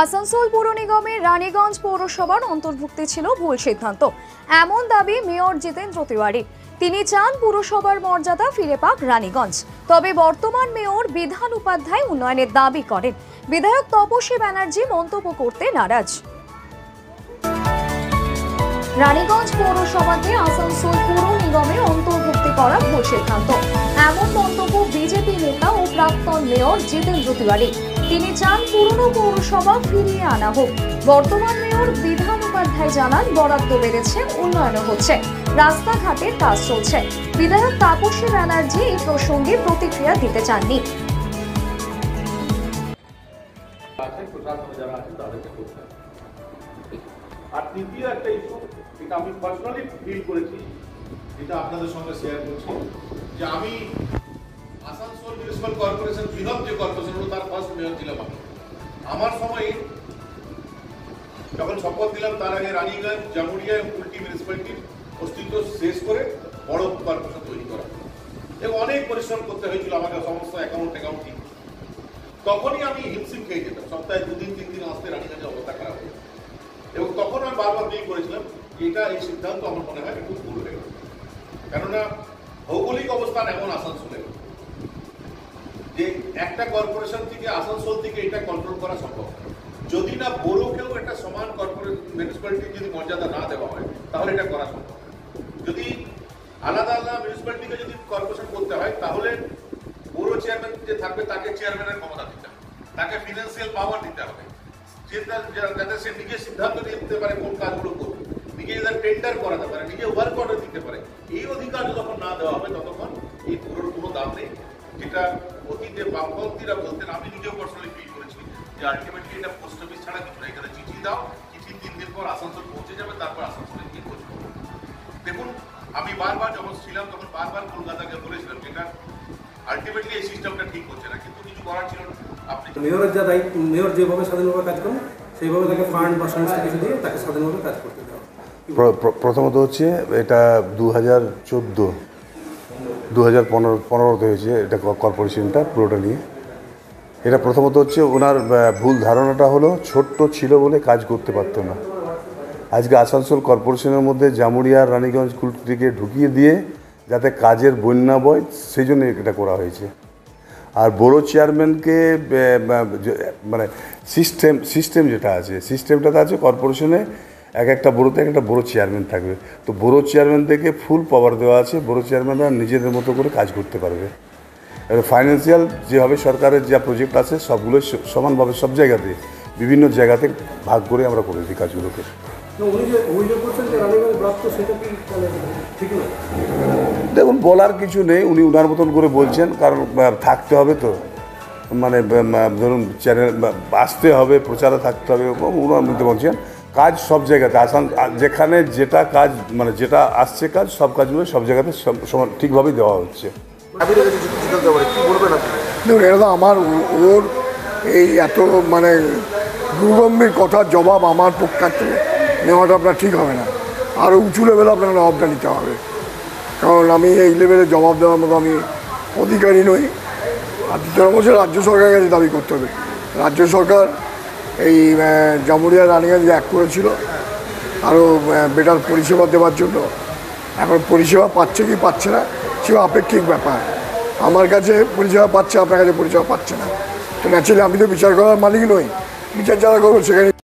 আসানসোল পৌর নিগমের রানীগঞ্জ পৌরসভার অন্তর্ভুক্তি ছিল ভুল সিদ্ধান্ত, এমন দাবি মেয়র জিতেন্দ্র তিওয়ারি। তিনি চান পুরসভার মর্যাদা ফিরে পাক রানীগঞ্জ। তবে বর্তমান মেয়র বিধান উপাধ্যায় উন্নয়নের দাবি করেন। বিধায়ক তপসী ব্যানার্জি মন্তব্য করতে নারাজ। রানীগঞ্জ পৌরসভাকে আসানসোল পৌর নিগমের অন্তর্ভুক্তি করা ভুল সিদ্ধান্ত, এমন মন্তব্য বিজেপি নেতা ও প্রাক্তন মেয়র জিতেন্দ্র তিওয়ারি। তিনি চান পুরনো পৌরসভা ফিরিয়ে আনা হোক। বর্তমান মেয়র বিধান উপাধ্যায় জানান, বরাদ্দ বেড়েছে, উন্নয়ন হচ্ছে, রাস্তাঘাটের কাজ চলছে। বিধায়ক তাপসী ব্যানার্জি এই প্রসঙ্গে প্রতিক্রিয়া দিতে চাননি। আর তৃতীয় একটা ইস্যু, যেটা আমি পার্সোনালি ফিল করেছি, যেটা আপনাদের সঙ্গে শেয়ার করছি, যে আমি আসানসোল মিউনিসিপাল কর্পোরেশন, বৃহৎ যে কর্পোরেশন হলো, তার ফার্স্ট মেয়র ছিলাম। আমার সময়ে যখন শপথ দিলাম, তার আগে রানীগঞ্জ, জামুরিয়া এবং কুলটি মিউনিসিপ্যালিটির অস্তিত্ব শেষ করে বড় কর্পোরেশন তৈরি করা, এবং অনেক পরিশ্রম করতে হয়েছিল আমাকে, সমস্ত অ্যাকাউন্ট ঠিক। তখনই আমি হিমশিম খেয়ে যেতাম, সপ্তাহে 2 দিন 3 দিন আসতে রানীগঞ্জের অবস্থা খারাপ হয়ে। এবং তখন আমি বারবার ফিল করেছিলাম যে এই সিদ্ধান্ত আমার মনে হয় একটু ভুল হয়ে গেল, কেননা ভৌগোলিক অবস্থান এমন আসানসোলে যে একটা কর্পোরেশন থেকে, আসানসোল থেকে এটা কন্ট্রোল করা সম্ভব। যদি না বড়কেও একটা সমান কর্পোরেট মিউনিসিপ্যালিটির যদি মর্যাদা না দেওয়া হয়, তাহলে এটা করা সম্ভব। যদি আলাদা আলাদা মিউনিসিপ্যালিটিকে যদি কর্পোরেশন করতে হয়, তাহলে বড় চেয়ারম্যান যে থাকবে তাকে চেয়ারম্যানের ক্ষমতা দিতে হবে, তাকে ফিনান্সিয়াল পাওয়ার দিতে হবে, যাতে সে নিজে সিদ্ধান্ত নিতে পারে কোন কাজগুলো করবে, নিজে যাতে টেন্ডার করাতে পারে, নিজে ওয়ার্ক অর্ডার দিতে পারে। এই অধিকার যখন না দেওয়া হবে, ততক্ষণ এই পুরোর কোনো দাম নেই। যেটা অতীতে বামপন্থীরা বলতেন, আমি নিজেও পার্সোনালি ফিল করেছি যে আলটিমেটলি এটা পোস্ট অফিস ছাড়া কিছু না। এখানে চিঠি দাও, চিঠি 3 দিন পর আসানসোল পৌঁছে যাবে, তারপর আসানসোলে গিয়ে খোঁজ করবো। দেখুন, আমি বারবার যখন ছিলাম তখন বারবার কলকাতাকে বলেছিলাম যেটা আলটিমেটলি এই সিস্টেমটা ঠিক হচ্ছে না, কিন্তু কিছু করার ছিল না। আপনি মেয়রের যা দায়িত্ব, মেয়র যেভাবে স্বাধীনভাবে কাজ করেন, সেইভাবে তাকে ফান্ড বা সংস্থা কিছু দিয়ে তাকে স্বাধীনভাবে কাজ করতে দেওয়া। প্রথমত হচ্ছে এটা 2015 হয়েছে এটা কর্পোরেশনটা পুরোটা নিয়ে। এটা প্রথমত হচ্ছে ওনার ভুল ধারণাটা হলো ছোট্ট ছিল বলে কাজ করতে পারতো না। আজকে আসানসোল কর্পোরেশনের মধ্যে জামুরিয়া, রানীগঞ্জ, কুলটিকে ঢুকিয়ে দিয়ে যাতে কাজের বন্যা বয়, সেই জন্য এটা করা হয়েছে। আর বড় চেয়ারম্যানকে মানে সিস্টেম যেটা আছে, সিস্টেমটাতে আছে কর্পোরেশনে একটা বড়োতে একটা বড় চেয়ারম্যান থাকবে। তো বড় চেয়ারম্যান থেকে ফুল পাওয়ার দেওয়া আছে, বড় চেয়ারম্যানরা নিজেদের মতো করে কাজ করতে পারবে। এবার ফাইন্যান্সিয়াল যেভাবে সরকারের যা প্রজেক্ট আছে, সবগুলো সমানভাবে সব জায়গাতে বিভিন্ন জায়গাতে ভাগ করে আমরা করে দিই কাজগুলোকে। দেখুন, বলার কিছু নেই, উনি উনার মতন করে বলছেন, কারণ থাকতে হবে তো, মানে ধরুন চ্যানেল আসতে হবে, প্রচারে থাকতে হবে, উনার মধ্যে বলছেন। কাজ সব জায়গাতে যেখানে যেটা কাজ, মানে যেটা আসছে কাজ, সব কাজগুলো সব জায়গাতে সমান ঠিকভাবেই দেওয়া হচ্ছে। দেখুন, এটা তো আমার ওর এই এত মানে দুর্গম্ভীর কথার জবাব আমার পক্ষে নেওয়াটা আপনার ঠিক হবে না। আরও উঁচু লেভেলে আপনার জবাবটা নিতে হবে, কারণ আমি এই লেভেলে জবাব দেওয়ার মতো আমি অধিকারী নই। আর দ্বিতীয় বছর রাজ্য সরকারের কাছে দাবি করতে হবে। রাজ্য সরকার এই জামুরিয়া, রানীগঞ্জ এক করেছিল আরও বেটার পরিষেবা দেওয়ার জন্য। এখন পরিষেবা পাচ্ছে কি পাচ্ছে না, সেটা আপেক্ষিক ব্যাপার। আমার কাছে পরিষেবা পাচ্ছে, আপনার কাছে পরিষেবা পাচ্ছে না, তো ন্যাচারালি আমি তো বিচার করার মালিক নই। বিচার যারা করবো সেখানে